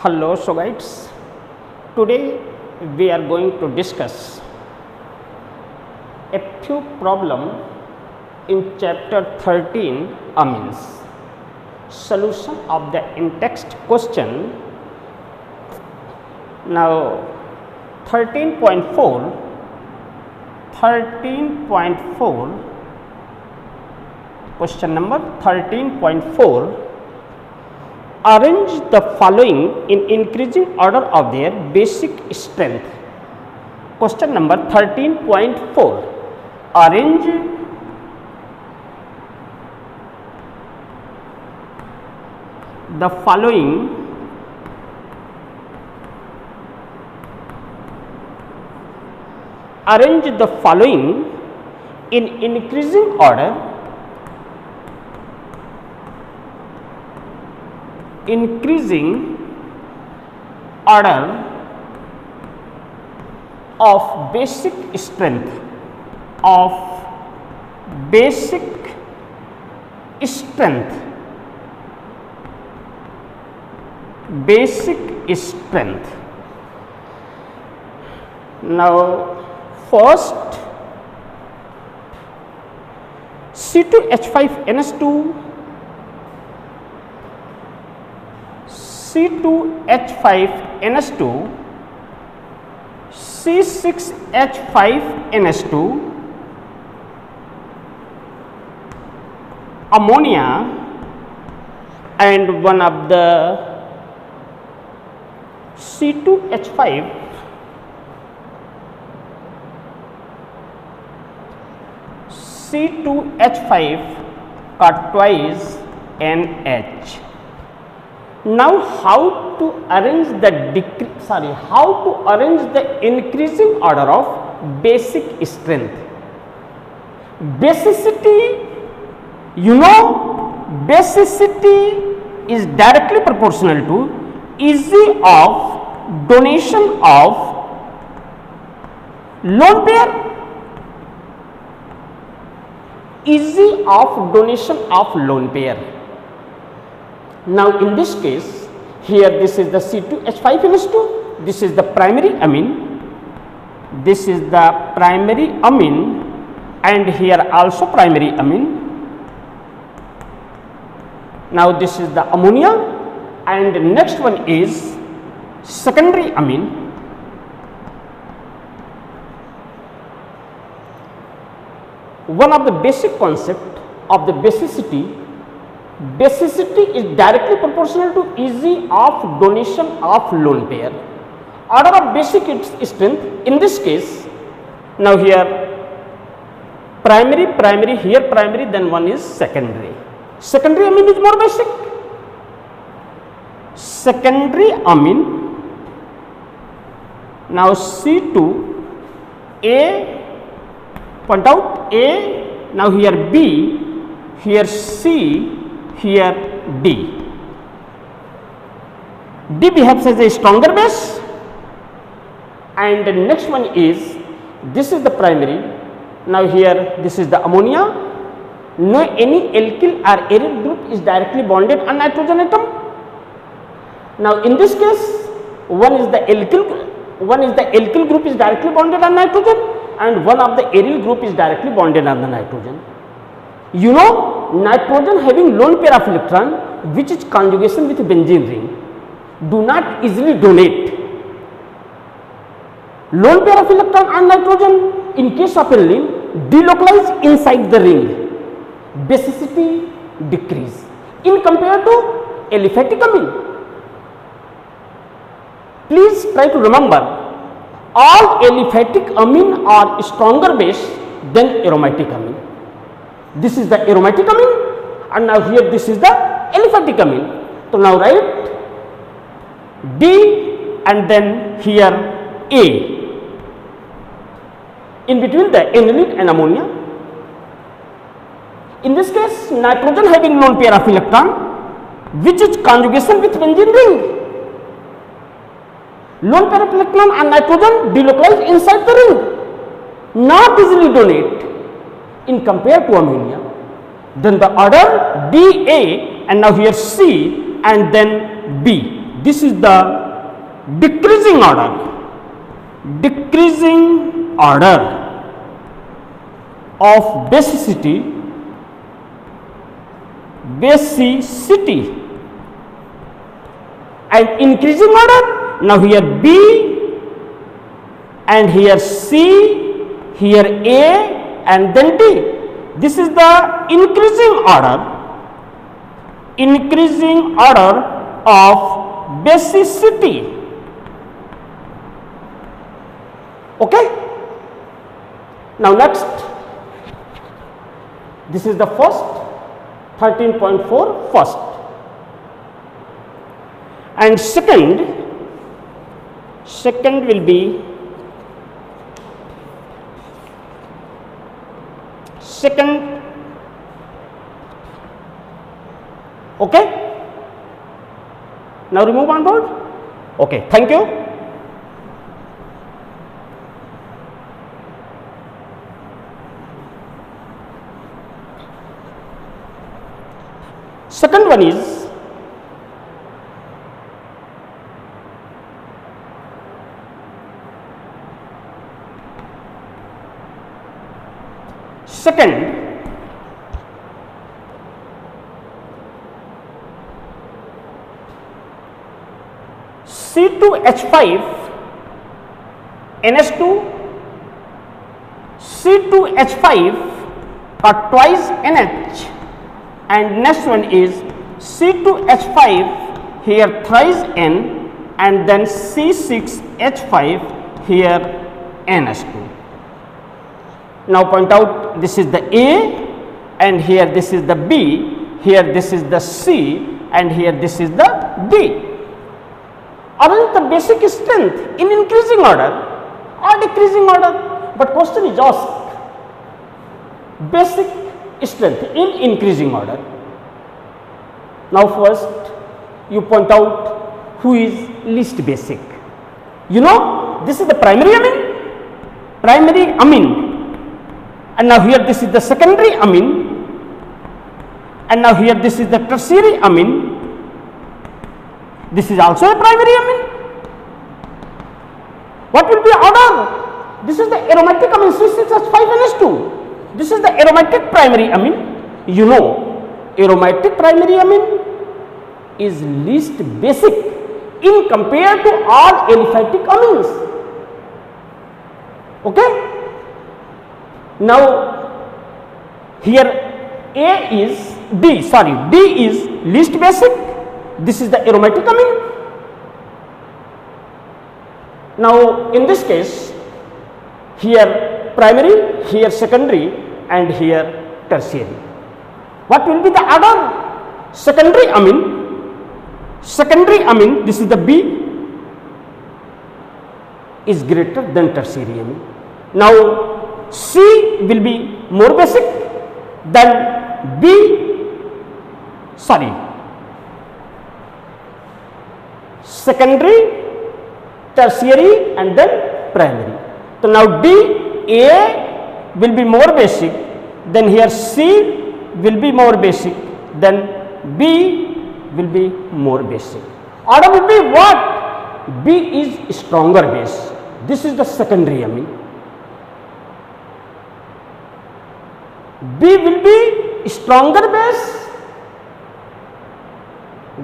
Hello, so guys, today we are going to discuss a few problem in chapter 13 amines. Solution of the in-text question. Now 13.4 question number 13.4, arrange the following in increasing order of their basic strength. Question number 13.4, arrange the following in increasing order of basic strength Now first C2H5NS2, C2H5NS2, C6H5NS2, ammonia, and one of the C2H5 got twice NH. Now how to arrange the increasing order of basic strength? Basicity, basicity is directly proportional to easy of donation of lone pair. Easy of donation of lone pair. Now in this case, here this is the C2H5NS2, this is the primary amine, and here also primary amine. Now this is the ammonia, and next one is secondary amine. One of the basic concept of the basicity is directly proportional to easy of donation of lone pair. Order of basic strength in this case, now here primary, here primary, then one is secondary. Secondary amine is more basic. Secondary amine, now C2A, point out A, now here B, here C, here D. D behaves as a stronger base, and the next one is, this is the primary, now here this is the ammonia. No any alkyl or aryl group is directly bonded on nitrogen atom. Now in this case, one is the alkyl group is directly bonded on nitrogen, and one of the aryl group is directly bonded on the nitrogen. Nitrogen having lone pair of electron, which is conjugation with benzene ring, do not easily donate. Lone pair of electron on nitrogen in case of aniline delocalize inside the ring. Basicity decrease in compared to aliphatic amine. Please try to remember, all aliphatic amine are stronger base than aromatic amine. This is the aromatic amine, and now here this is the aliphatic amine. So now write D and then here A in between the aniline and ammonia. In this case, nitrogen having lone pair of electron, which is conjugation with benzene ring. Lone pair of electron and nitrogen delocalize inside the ring, not easily donate in compared to ammonia. Then the order DA and now here C and then B. this is the decreasing order. Decreasing order of basicity. And increasing order, now here B and here C, here A and then D. This is the increasing order of basicity. Okay. Now next, this is the first 13.4 first, and second will be second. Okay. Now remove on board. Okay, thank you. Second one is C2H5 NH2, C2H5 or twice NH, and next one is C2H5 here thrice N, and then C6H5 here NH2. Now point out, this is the A, and here this is the B, here this is the C, and here this is the D. Arrange the basic strength in increasing order or decreasing order, but question is asked basic strength in increasing order. Now first you point out who is least basic. You know, this is the primary amine, and now here this is the secondary amine, and now here this is the tertiary amine. This is also a primary amine. What will be order? This is the aromatic amine C6H5NH2. This is the aromatic primary amine. You know, aromatic primary amine is least basic in compared to all aliphatic amines. Okay. Now here D is least basic. This is the aromatic amine. Now in this case, here primary, here secondary, and here tertiary. What will be the order? Secondary amine, this is the B, is greater than tertiary amine. Now C will be more basic than secondary, tertiary, and then primary. So now A will be more basic, then here C will be more basic, then B will be more basic. Order will be what? B is stronger base. This is the secondary amine. B will be stronger base,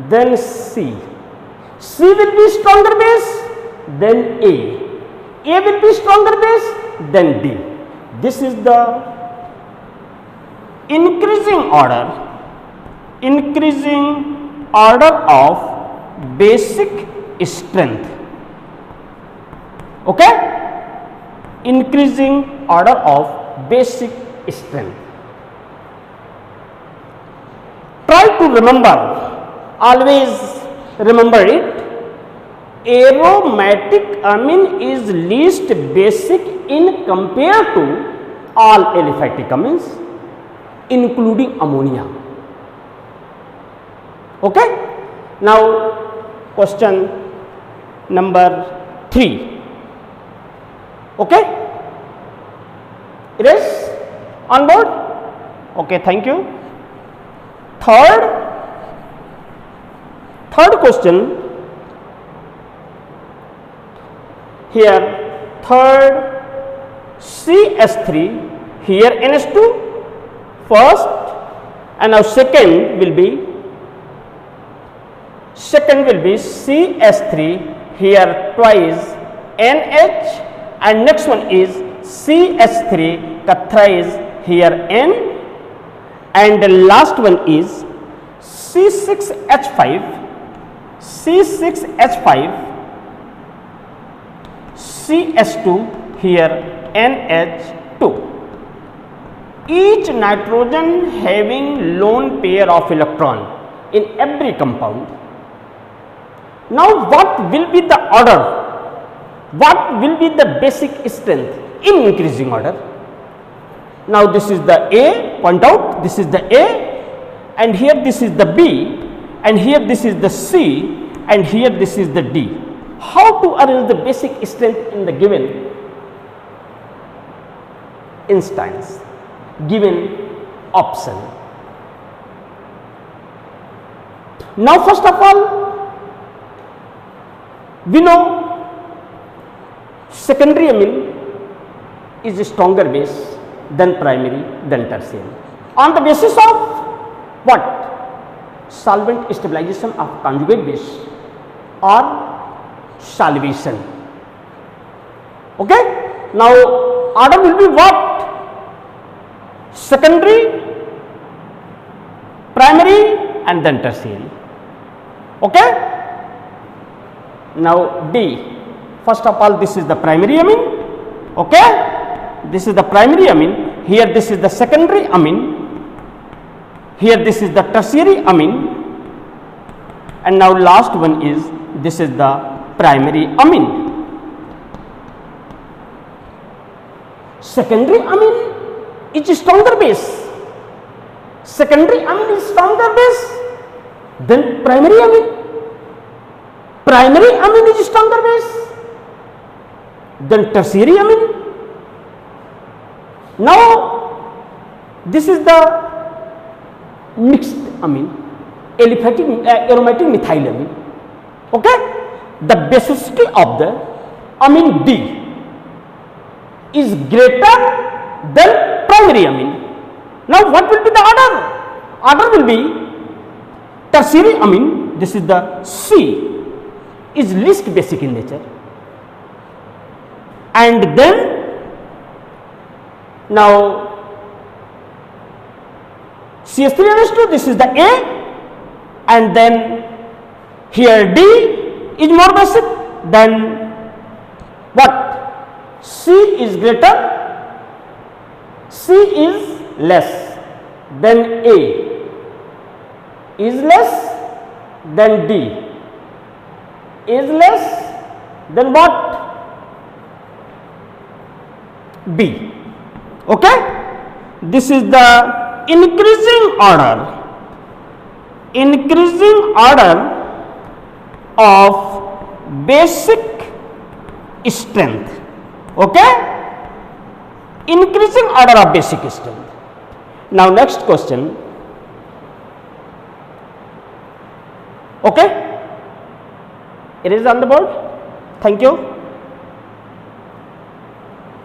then C. C will be stronger base, then A. A will be stronger base, then D. This is the increasing order of basic strength. Okay? Increasing order of basic strength. Try to remember, always remember it. Aromatic amine is least basic in compared to all aliphatic amines, including ammonia. Okay? Now question number 3. Okay? It is on board? Okay, thank you. Third question, here third CS3, here NH2 first, and now second will be CS3, here twice NH, and next one is CS3 ka thrice, here N, and the last one is C6H5 CS2, here NH2. Each nitrogen having lone pair of electron in every compound. Now what will be the order? What will be the basic strength in increasing order? Now this is the A, point out, this is the A, and here this is the B, and here this is the C, and here this is the D. How to arrange the basic strength in the given instance, given option? Now first of all, we know secondary amine is a stronger base than primary than tertiary, on the basis of what? Solvent stabilization of conjugate base or salivation. Okay. Now order will be what? Secondary, primary, and then tertiary. Okay. Now D, first of all this is the primary amine. Okay, this is the primary amine, here this is the secondary amine, here this is the tertiary amine, and now last one is this is the primary amine. Secondary amine is a stronger base. Secondary amine is stronger base than primary amine. Primary amine is stronger base than tertiary amine. Now this is the mixed amine, aromatic methyl amine. Okay, the basicity of the amine D is greater than primary amine. Now what will be the order? Order will be tertiary amine, this is the C, is least basic in nature, and then now CS3NH2, this is the A, and then here D is more basic than what? C is greater, C is less than A, is less than D, is less than what? B. Okay, this is the increasing order of basic strength. Okay, increasing order of basic strength. Now next question. Okay, it is on the board. Thank you.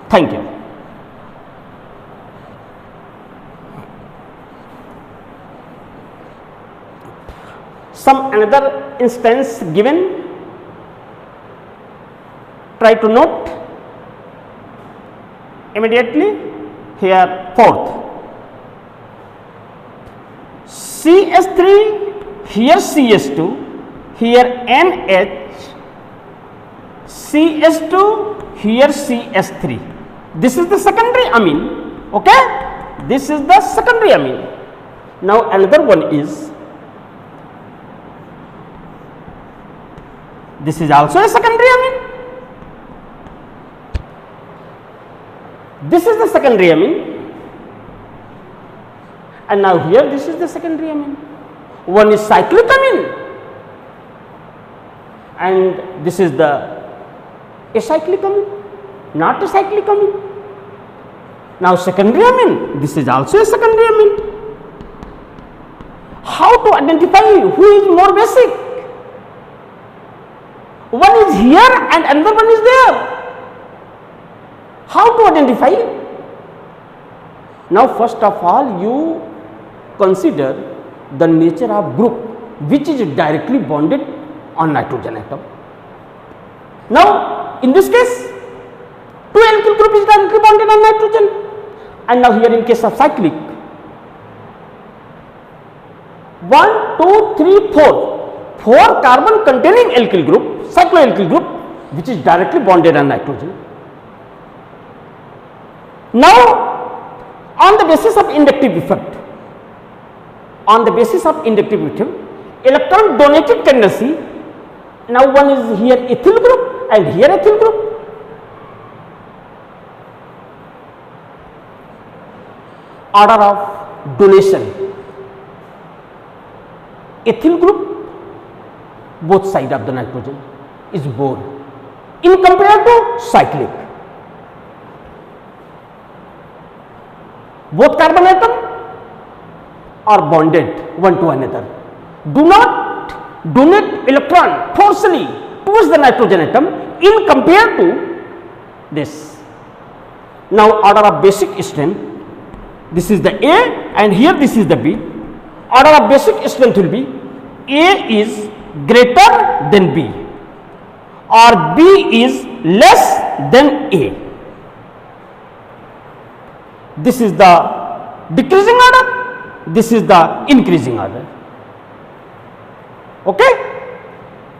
Thank you. Some another instance given, try to note immediately. Here fourth, CS3, here CS2, here NH, CS2, here CS3. This is the secondary amine. Okay, this is the secondary amine. Now another one is, this is also a secondary amine. This is the secondary amine, and now here this is the secondary amine. One is cyclic amine, and this is the acyclic amine, not a cyclic amine. Now secondary amine, this is also a secondary amine. How to identify who is more basic? One is here and another one is there. How to identify? Now first of all you consider the nature of group which is directly bonded on nitrogen atom. Now in this case 2 alkyl group is directly bonded on nitrogen, and now here in case of cyclic 1, 2, 3, 4 carbon containing alkyl group, cycloalkyl group which is directly bonded on nitrogen. Now on the basis of inductive effect, electron donating tendency, now one is here ethyl group and here ethyl group. Order of donation, ethyl group both side of the nitrogen is bored in compared to cyclic. Both carbon atom are bonded one to another. Do not donate electron forcefully towards the nitrogen atom in compared to this. Now order of basic strength, this is the A and here this is the B. Order of basic strength will be A is greater than B or B is less than A. This is the decreasing order, this is the increasing order. Okay.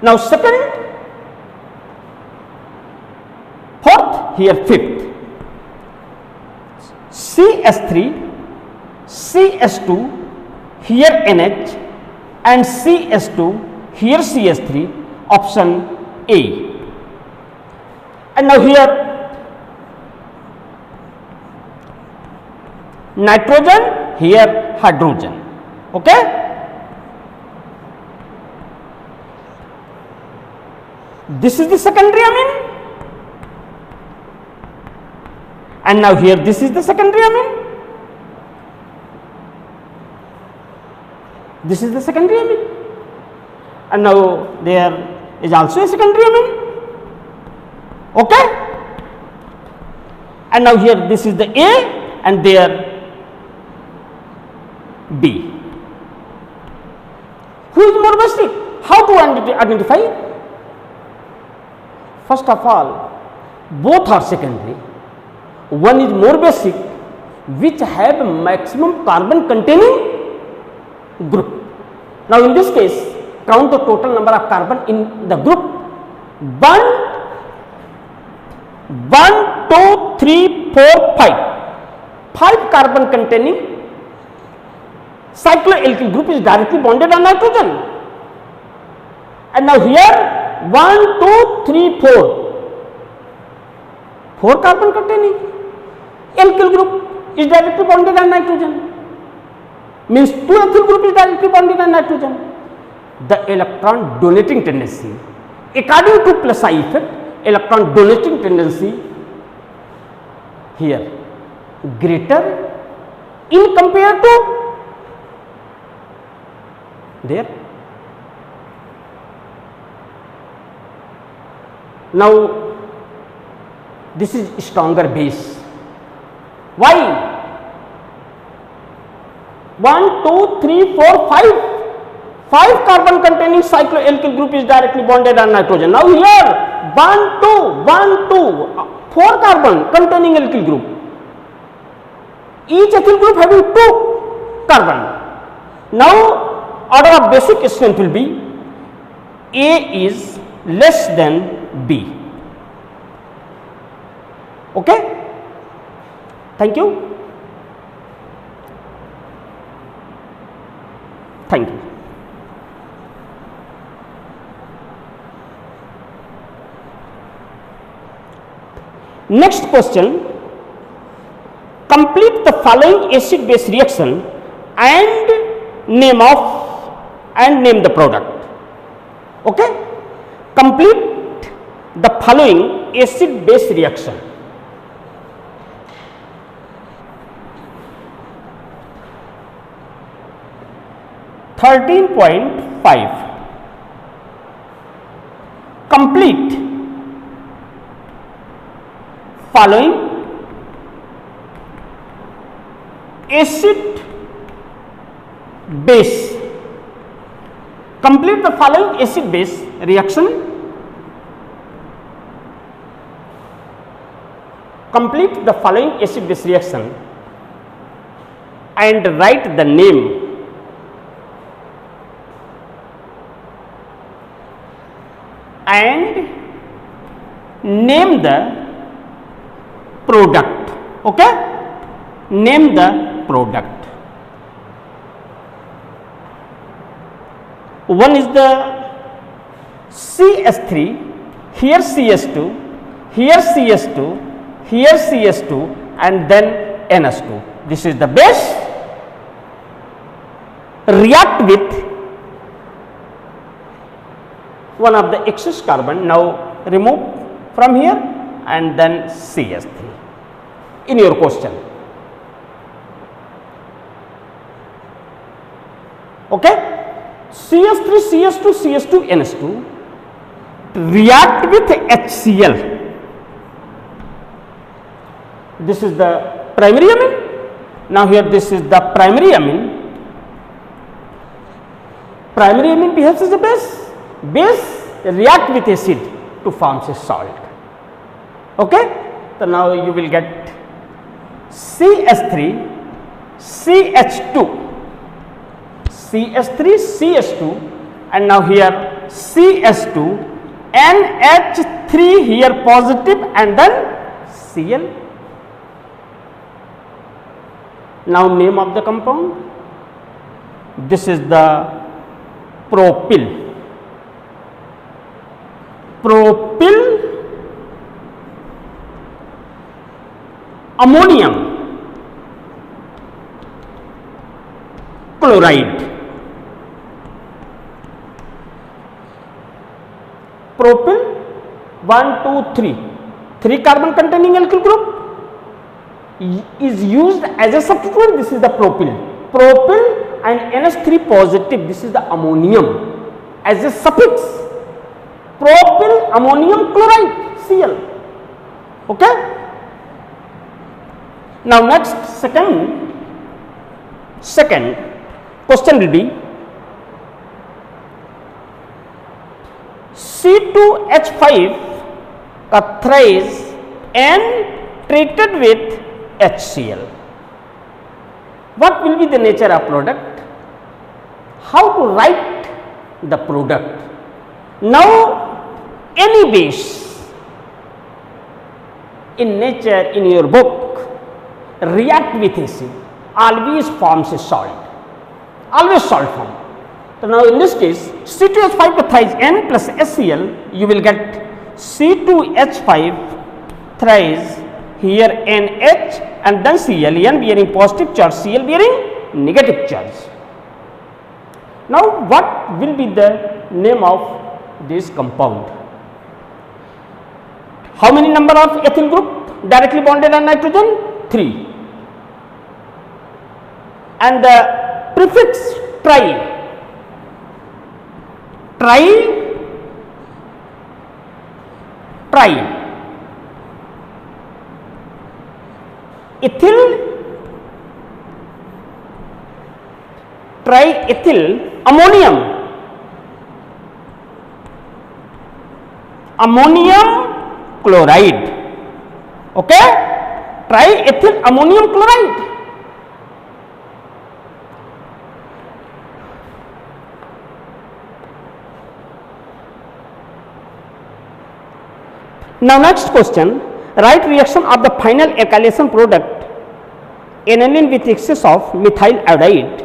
Now second, fourth, here fifth. CS3, CS2, here NH and CS2, here CS3, option A. And now here nitrogen, here hydrogen. Okay. This is the secondary amine, and now here this is the secondary amine. This is the secondary amine, and now there is also a secondary amine. Okay. And now here this is the A and there B. Who is more basic? How to identify? First of all, both are secondary. One is more basic, which have maximum carbon containing group. Now in this case, count the total number of carbon in the group. 1, 2, 3, 4, 5. 5 carbon containing cycloalkyl group is directly bonded on nitrogen. And now here 1, 2, 3, 4 carbon containing alkyl group is directly bonded on nitrogen, means 2 ethyl group is directly bonded on nitrogen. The electron donating tendency, according to plus I effect, electron donating tendency here greater in compared to there. Now this is stronger base. Why? 1, 2, 3, 4, 5 carbon containing cycloalkyl group is directly bonded on nitrogen. Now here 1, 2, 4 carbon containing alkyl group. Each ethyl group having 2 carbon. Now order of basic strength will be A is less than B. Okay. Thank you. Thank you. Next question. Complete the following acid base reaction and name the product. Okay. Complete the following acid base reaction. Complete following acid base. Complete the following acid base reaction. Complete the following acid base reaction and write the name and name the product. Okay, name the product. One is the CS3, here CS2, here CS2, here CS2 and then NS2. This is the base. React with one of the excess carbon, now remove from here and then CS3 in your question. Okay, CS3, CS2, CS2, NS2 react with HCl. This is the primary amine. Now here this is the primary amine. Primary amine behaves as a base. Base react with acid to form a salt. Okay, so now you will get CS3, CH2. CS3, CH2 and now here CS2, NH3 here positive and then Cl. Now name of the compound, this is the propyl. Propyl ammonium chloride. Propyl 1, 2, 3 carbon containing alkyl group is used as a substituent. This is the propyl. Propyl and NH3 positive, this is the ammonium as a suffix. Propyl ammonium chloride, Cl. Okay. Now next second question will be C2H5 का thrice N treated with HCl. What will be the nature of product? How to write the product? Now any base in nature in your book react with acid always forms a salt, always salt form. So now in this case C2H5 thrice N plus HCl, you will get C2H5 thrice here NH and then Cl, N bearing positive charge, Cl bearing negative charge. Now what will be the name of this compound? How many number of ethyl group directly bonded on nitrogen? 3. And the prefix tri. Triethyl ammonium chloride. Okay, triethyl ammonium chloride. Now next question, write reaction of the final alkylation product aniline with excess of methyl iodide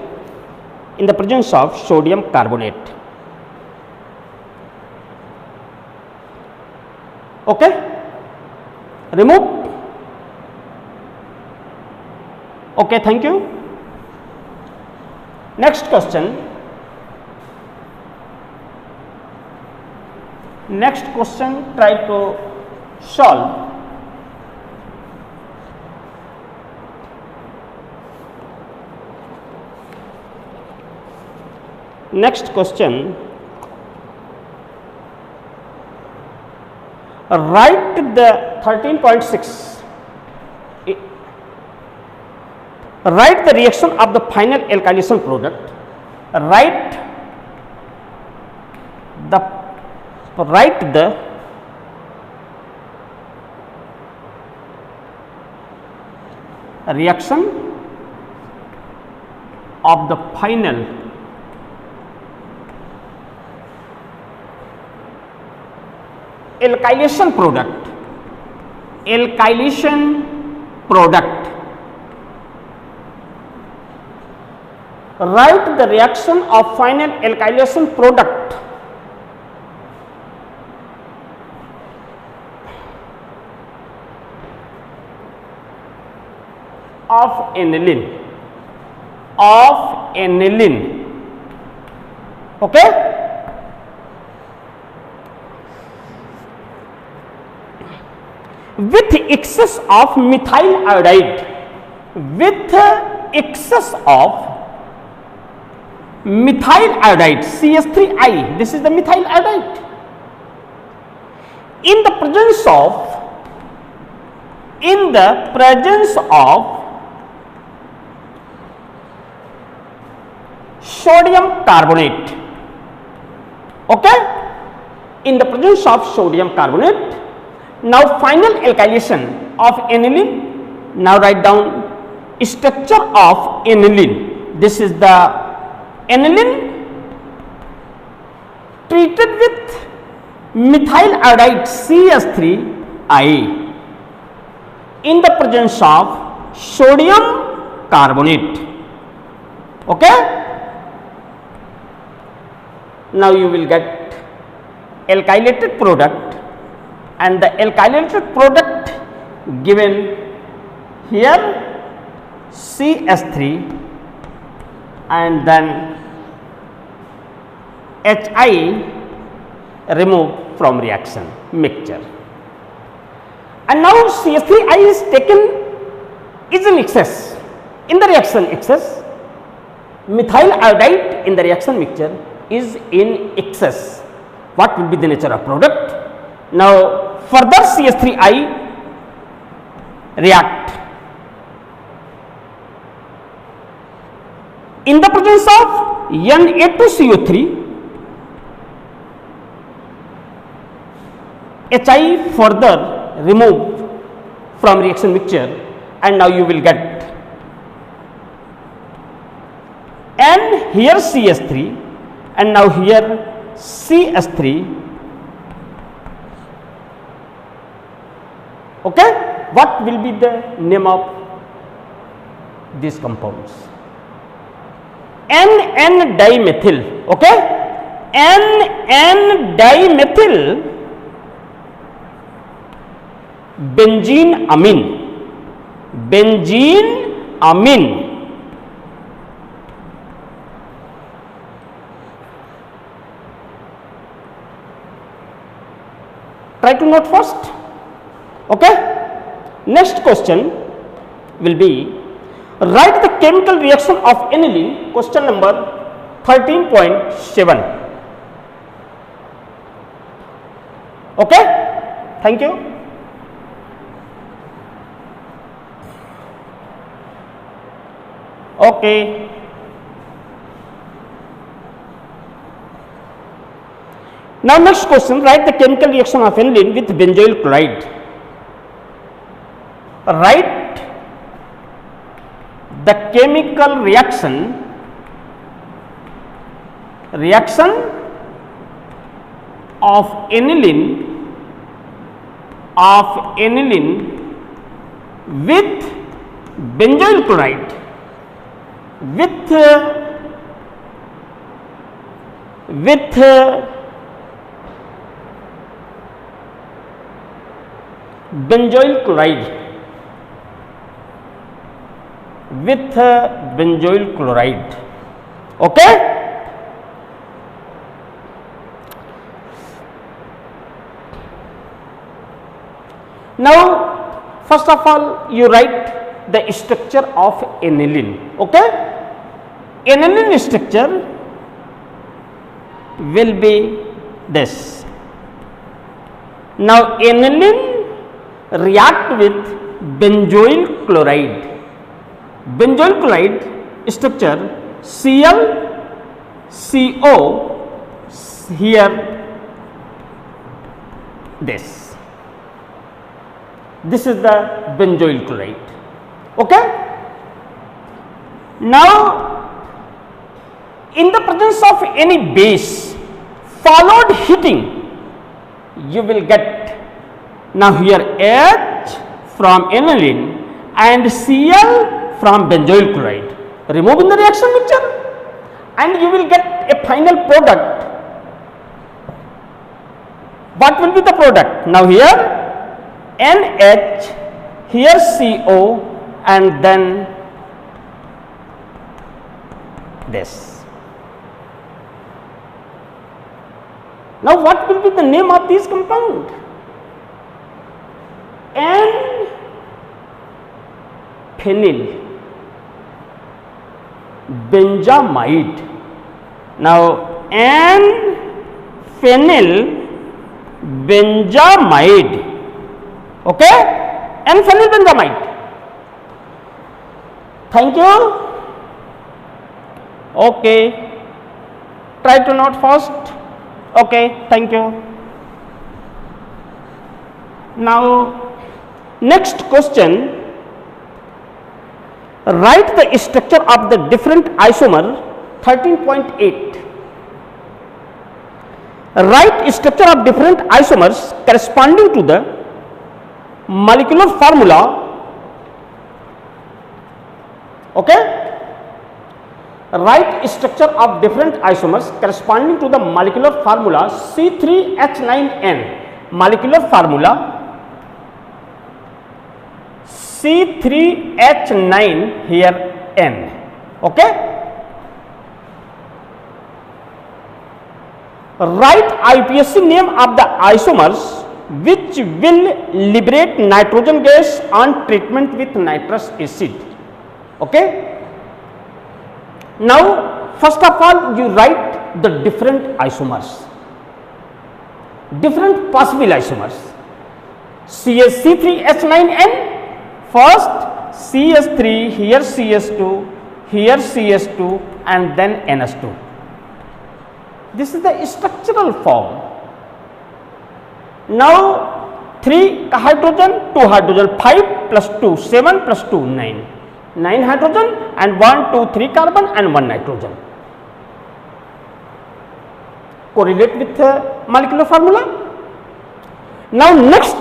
in the presence of sodium carbonate. Okay, remove. Okay, thank you. Next question. Next question, try to solve. Next question, write the 13.6 Write the reaction of the final alkylation product. Write the reaction of the final alkylation product. Write the reaction of final alkylation product of aniline. Okay. With excess of methyl iodide. With excess of methyl iodide, CS3I, this is the methyl iodide. In the presence of sodium carbonate. Okay, in the presence of sodium carbonate. Now final alkylation of aniline. Now write down structure of aniline. This is the aniline treated with methyl iodide CS3I in the presence of sodium carbonate. Okay. Now you will get alkylated product, and the alkylated product given here CS3 and then HI removed from reaction mixture. And now CS3I is taken is in excess, in the reaction excess. Methyl iodide in the reaction mixture is in excess. What will be the nature of product? Now further CS3I react in the presence of Na2CO3, HI further removed from reaction mixture, and now you will get N here CS3 and now here CS3. Okay, what will be the name of these compounds? NN dimethyl. Okay, NN dimethyl benzene amine. Try to note first. Okay. Next question will be, write the chemical reaction of aniline. Question number 13.7. Okay. Thank you. Okay. Now next question, write the chemical reaction of aniline with benzoyl chloride. Write the chemical reaction of aniline with benzoyl chloride with benzoyl chloride. Okay. Now first of all you write the structure of aniline. Okay. Aniline structure will be this. Now aniline react with benzoyl chloride. benzoyl chloride structure Cl CO, here this is the benzoyl chloride. Okay. Now in the presence of any base followed heating, you will get now here H from aniline and Cl from benzoyl chloride. Remove in the reaction mixture and you will get a final product. What will be the product? Now here NH, here CO, and then this. Now what will be the name of this compound? N-phenyl benzamide. Now N-phenyl benzamide. Okay, N-phenyl benzamide. Thank you. Okay, try to note first. Okay, thank you. Now next question, write the structure of the different isomer. 13.8, write structure of different isomers corresponding to the molecular formula. Okay, write structure of different isomers corresponding to the molecular formula C3H9N, molecular formula C3H9 here N. Okay, write IUPAC name of the isomers which will liberate nitrogen gas on treatment with nitrous acid. Okay. Now first of all you write the different isomers, different possible isomers. C3H9N, first CS3, here CS2, here CS2, and then NS2. This is the structural form. Now 3 hydrogen, 2 hydrogen, 5 plus 2, 7 plus 2, 9. 9 hydrogen and 1, 2, 3 carbon and 1 nitrogen. Correlate with the molecular formula. Now next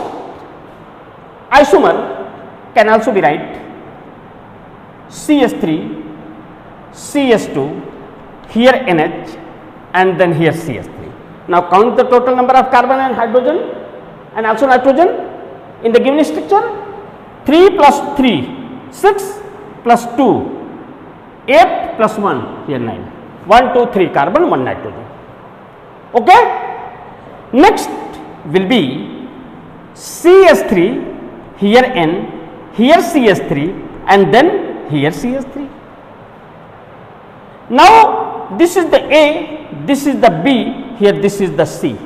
isomer can also be write CS3, CS2, here NH, and then here CS3. Now count the total number of carbon and hydrogen and also nitrogen in the given structure. 3 plus 3, 6 plus 2, 8 plus 1, here 9. 1, 2, 3 carbon, 1 nitrogen. Okay. Next will be CS3, here N, here CS3, and then here CS3. Now this is the A, this is the B, here this is the C.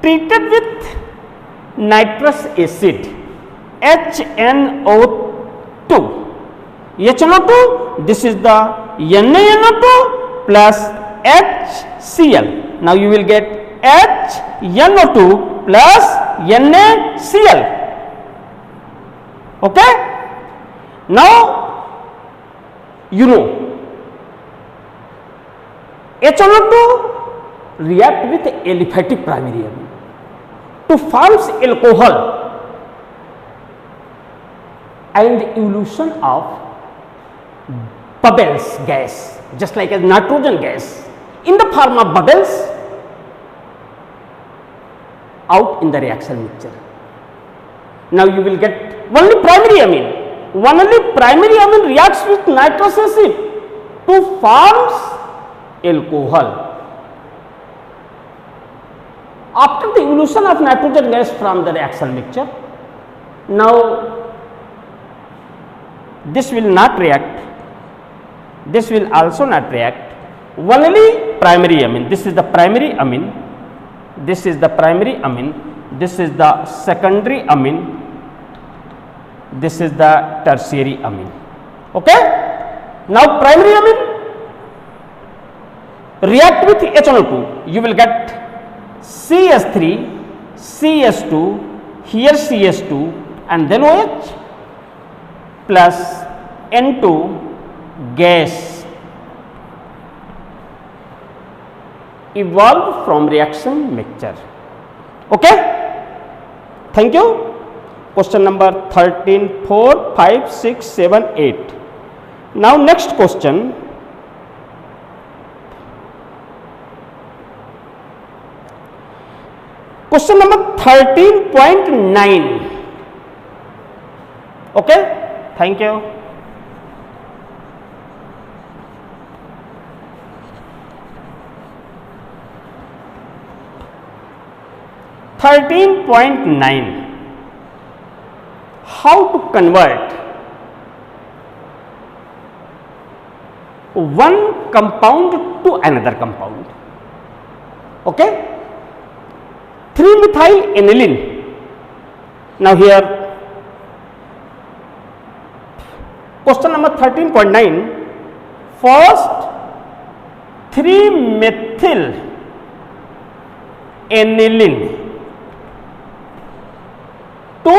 Treated with nitrous acid HNO2. HNO2, this is the NaNO2 plus HCl. Now you will get HNO2 plus NaCl. Okay. Now you know HNO2 react with aliphatic primary amine to forms alcohol and evolution of bubbles gas, just like as nitrogen gas in the form of bubbles out in the reaction mixture. Now you will get only primary amine. Only primary amine reacts with nitrous acid to forms alcohol. After the evolution of nitrogen gas from the reaction mixture, now this will not react, this will also not react, only primary amine. This is the primary amine, this is the primary amine, this is the secondary amine, this is the tertiary amine. Okay. Now primary amine react with HNO2, you will get CS3, CS2, here CS2 and then OH plus N2 gas evolve from reaction mixture. Okay. Thank you. Question number 13, 4, 5, 6, 7, 8. Now next question. Question number 13.9. Okay. Thank you. (13.9) How to convert one compound to another compound. Okay. 3-methyl aniline. Now here question number 13.9. First 3-methyl aniline to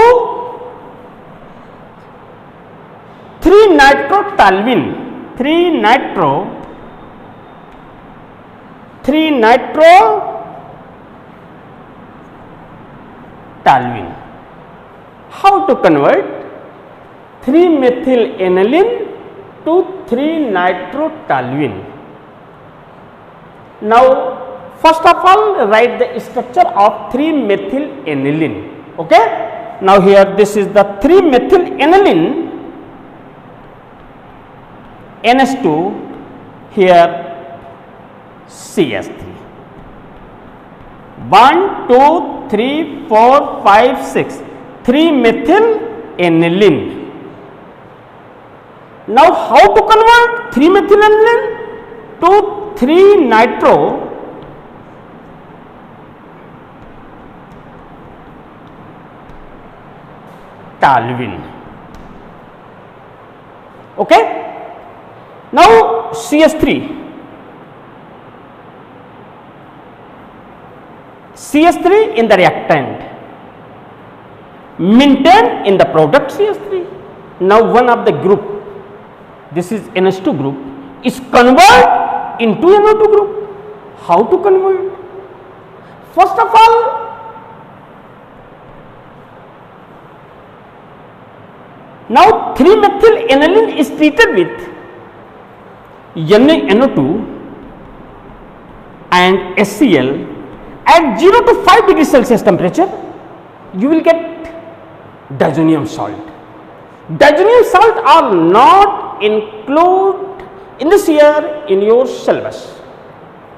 3-nitrotoluene, 3-nitrotoluene. How to convert 3-methyl aniline to 3-nitrotoluene? Now first of all write the structure of 3-methyl aniline. Okay. Now here this is the 3-methyl aniline, NH2, here CS3. 1, 2, 3, 4, 5, 6. 3-methyl aniline. Now how to convert 3-methyl aniline to 3-nitrotoluene? Okay. Now CS3 in the reactant, maintain in the product CS3. Now one of the group, this is NH2 group, is convert into NO2 group. How to convert? First of all, now 3-methyl aniline is treated with NaNO2 and HCl at 0 to 5 degree Celsius temperature, you will get diazonium salt. Diazonium salt are not included in this year in your syllabus,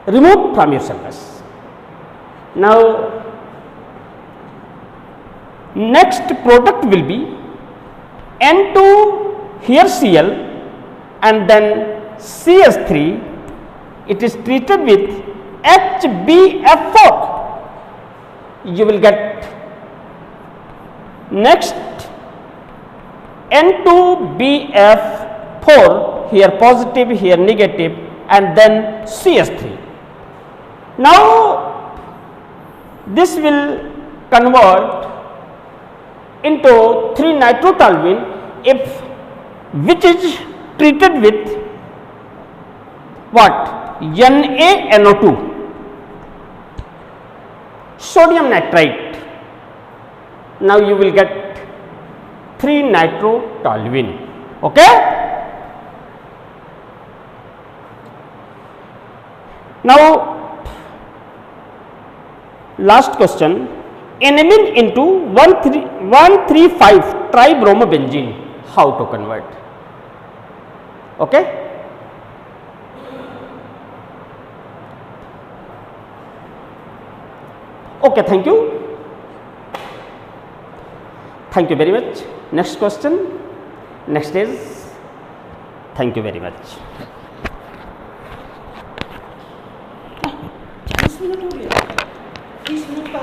removed from your syllabus. Now next product will be N2, here Cl and then CS3, it is treated with HbF4, you will get next N2BF4, here positive, here negative and then CS3. Now this will convert into 3-nitrotoluene if which is treated with what? NaNO2, sodium nitrite. Now you will get 3-nitrotoluene. Okay. Now last question, aniline into 1,3,5 tribromobenzene, how to convert? Okay. Okay, thank you. Thank you very much. Next question. Next is, thank you very much. 20 minute हो गया, 30 minute का